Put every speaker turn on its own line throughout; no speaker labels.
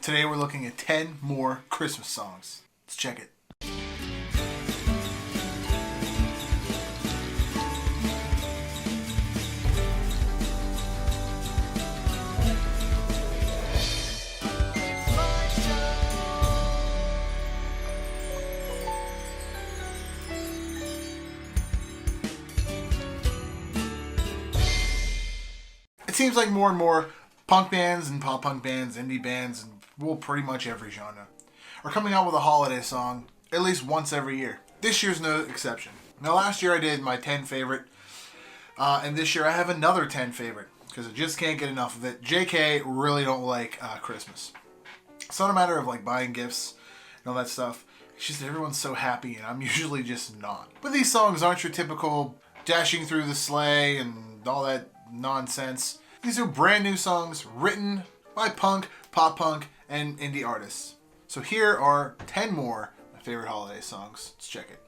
Today we're looking at 10 more Christmas songs. Let's check it. It seems like more and more punk bands and pop punk bands, indie bands, and well, pretty much every genre are coming out with a holiday song at least once every year. This year's no exception. Now, last year I did my 10 favorite, and this year I have another 10 favorite because I just can't get enough of it. JK really don't like Christmas. It's not a matter of like buying gifts and all that stuff. It's just everyone's so happy, and I'm usually just not. But these songs aren't your typical dashing through the sleigh and all that nonsense. These are brand new songs written by punk, pop punk, and indie artists. So here are 10 more of my favorite holiday songs. Let's check it.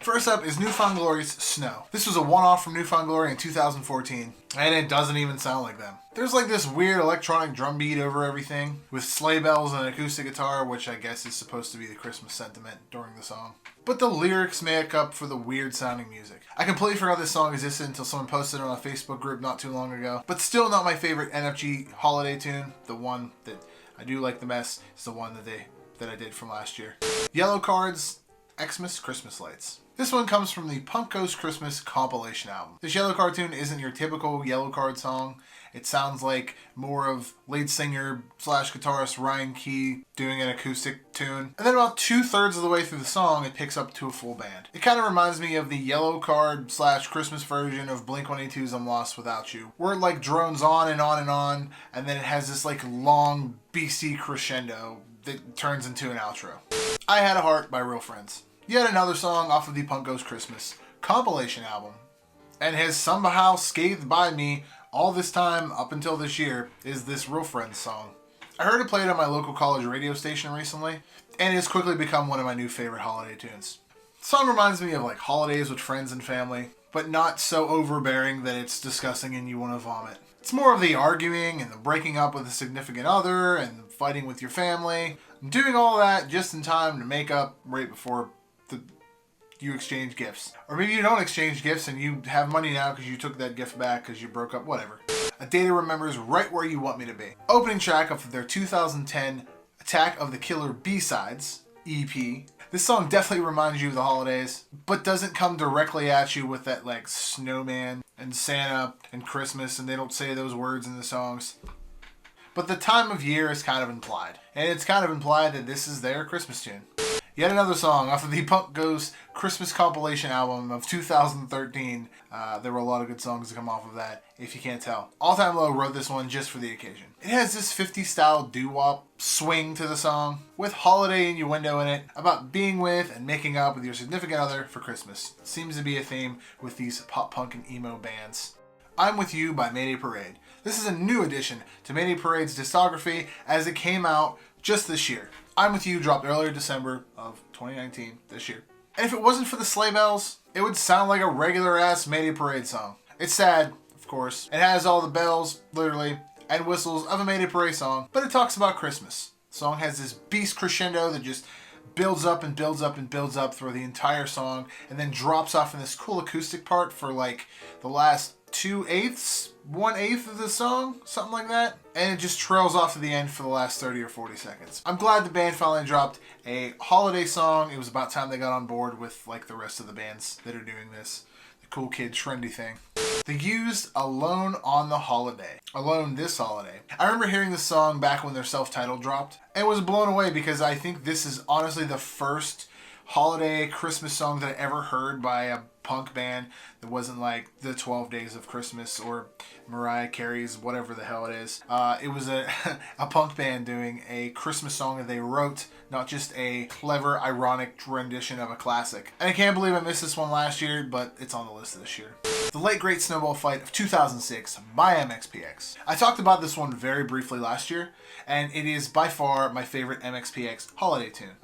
First up is New Found Glory's Snow. This was a one-off from New Found Glory in 2014, and it doesn't even sound like them. There's like this weird electronic drum beat over everything with sleigh bells and an acoustic guitar, which I guess is supposed to be the Christmas sentiment during the song. But the lyrics make up for the weird sounding music. I completely forgot this song existed until someone posted it on a Facebook group not too long ago. But still not my favorite NFG holiday tune. The one that I do like the best is the one that I did from last year. Yellow Card's Xmas Christmas Lights. This one comes from the Punk Goes Christmas compilation album. This Yellow Card tune isn't your typical Yellow Card song. It sounds like more of lead singer / guitarist Ryan Key doing an acoustic tune. And then about 2/3 of the way through the song, it picks up to a full band. It kind of reminds me of the Yellow Card / Christmas version of Blink-182's I'm Lost Without You, where it like drones on and on and on, and then it has this like long BC crescendo that turns into an outro. I Had a Heart by Real Friends. Yet another song off of the Punk Goes Christmas compilation album, and has somehow scathed by me all this time up until this year, is this Real Friends song. I heard it played on my local college radio station recently, and it's quickly become one of my new favorite holiday tunes. The song reminds me of like holidays with friends and family, but not so overbearing that it's disgusting and you want to vomit. It's more of the arguing and the breaking up with a significant other and fighting with your family, and doing all that just in time to make up right before you exchange gifts. Or maybe you don't exchange gifts and you have money now because you took that gift back because you broke up, whatever. A Day to Remember is right where you want me to be. Opening track of their 2010 Attack of the Killer B-Sides EP. This song definitely reminds you of the holidays, but doesn't come directly at you with that like snowman and Santa and Christmas, and they don't say those words in the songs. But the time of year is kind of implied. And it's kind of implied that this is their Christmas tune. Yet another song off of the Punk Goes Christmas compilation album of 2013. There were a lot of good songs to come off of that, if you can't tell. All Time Low wrote this one just for the occasion. It has this 50s style doo-wop swing to the song, with holiday innuendo in it, about being with and making up with your significant other for Christmas. It seems to be a theme with these pop punk and emo bands. I'm With You by Mayday Parade. This is a new addition to Mayday Parade's discography as it came out just this year. I'm With You dropped earlier December of 2019, this year. And if it wasn't for the sleigh bells, it would sound like a regular ass Mayday Parade song. It's sad, of course. It has all the bells, literally, and whistles of a Mayday Parade song, but it talks about Christmas. The song has this beast crescendo that just builds up and builds up and builds up through the entire song, and then drops off in this cool acoustic part for like the last 2/8, 1/8 of the song, something like that. And it just trails off to the end for the last 30 or 40 seconds. I'm glad the band finally dropped a holiday song. It was about time they got on board with like the rest of the bands that are doing this. The cool kid trendy thing. They used Alone on the Holiday. Alone this holiday. I remember hearing this song back when their self-titled dropped, and was blown away because I think this is honestly the first holiday Christmas song that I ever heard by a punk band that wasn't like the 12 Days of Christmas or Mariah Carey's whatever the hell it is. It was a punk band doing a Christmas song that they wrote, not just a clever, ironic rendition of a classic. And I can't believe I missed this one last year, but it's on the list this year. The Late Great Snowball Fight of 2006 by MXPX. I talked about this one very briefly last year, and it is by far my favorite MXPX holiday tune.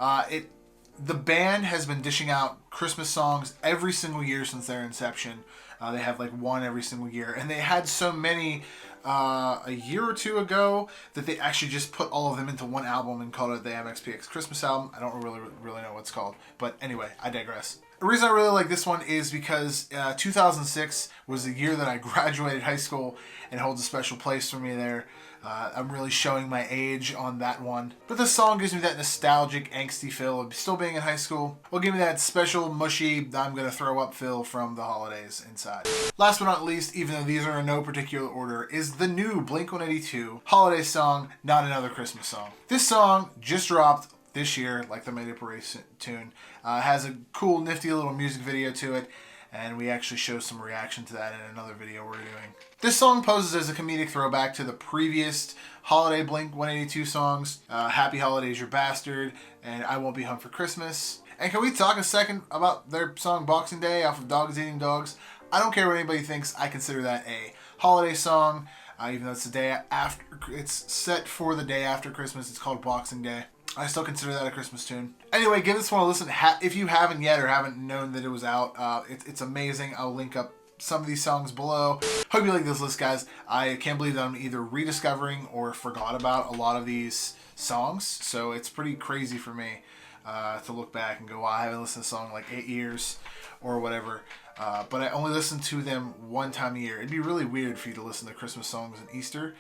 The band has been dishing out Christmas songs every single year since their inception. They have like one every single year, and they had so many a year or two ago that they actually just put all of them into one album and called it the MXPX Christmas album. I don't really know what it's called, but anyway, I digress. The reason I really like this one is because 2006 was the year that I graduated high school and holds a special place for me there. I'm really showing my age on that one. But this song gives me that nostalgic, angsty feel of still being in high school. Will give me that special, mushy, I'm gonna throw up feel from the holidays inside. Last but not least, even though these are in no particular order, is the new Blink-182 holiday song, Not Another Christmas Song. This song just dropped this year, like the Mayday Parade tune. Has a cool, nifty little music video to it, and we actually show some reaction to that in another video we're doing. This song poses as a comedic throwback to the previous holiday Blink-182 songs, Happy Holidays, You Bastard, and I Won't Be Home for Christmas. And can we talk a second about their song Boxing Day off of Dogs Eating Dogs? I don't care what anybody thinks, I consider that a holiday song, even though it's the day after, it's set for the day after Christmas, it's called Boxing Day. I still consider that a Christmas tune. Anyway, give this one a listen if you haven't yet or haven't known that it was out. It's amazing. I'll link up some of these songs below. Hope you like this list, guys. I can't believe that I'm either rediscovering or forgot about a lot of these songs. So it's pretty crazy for me to look back and go, wow, I haven't listened to a song in like 8 years or whatever. But I only listen to them one time a year. It'd be really weird for you to listen to Christmas songs in Easter.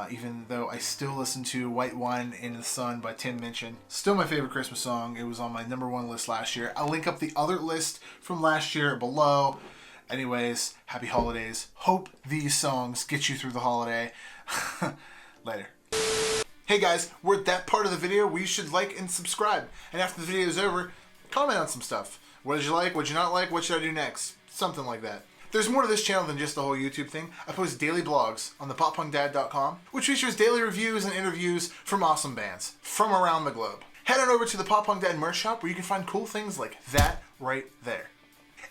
Even though I still listen to White Wine in the Sun by Tim Minchin. Still my favorite Christmas song. It was on my #1 list last year. I'll link up the other list from last year below. Anyways, happy holidays. Hope these songs get you through the holiday. Later. Hey guys, we're at that part of the video where you should like and subscribe. And after the video is over, comment on some stuff. What did you like? What did you not like? What should I do next? Something like that. There's more to this channel than just the whole YouTube thing. I post daily blogs on thepoppunkdad.com, which features daily reviews and interviews from awesome bands from around the globe. Head on over to the Pop Punk Dad merch shop where you can find cool things like that right there.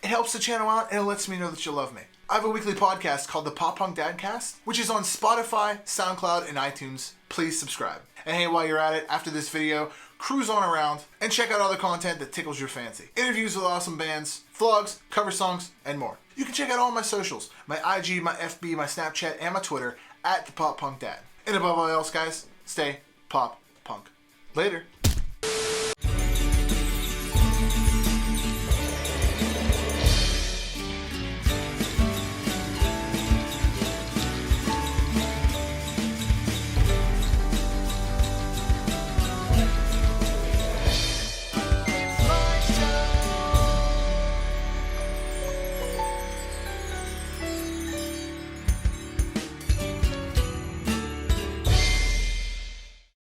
It helps the channel out and it lets me know that you love me. I have a weekly podcast called the Pop Punk Dadcast, which is on Spotify, SoundCloud, and iTunes. Please subscribe. And hey, while you're at it, after this video, cruise on around and check out other content that tickles your fancy. Interviews with awesome bands, vlogs, cover songs, and more. You can check out all my socials, my IG, my FB, my Snapchat, and my Twitter at the Pop Punk Dad. And above all else, guys, stay pop punk. Later.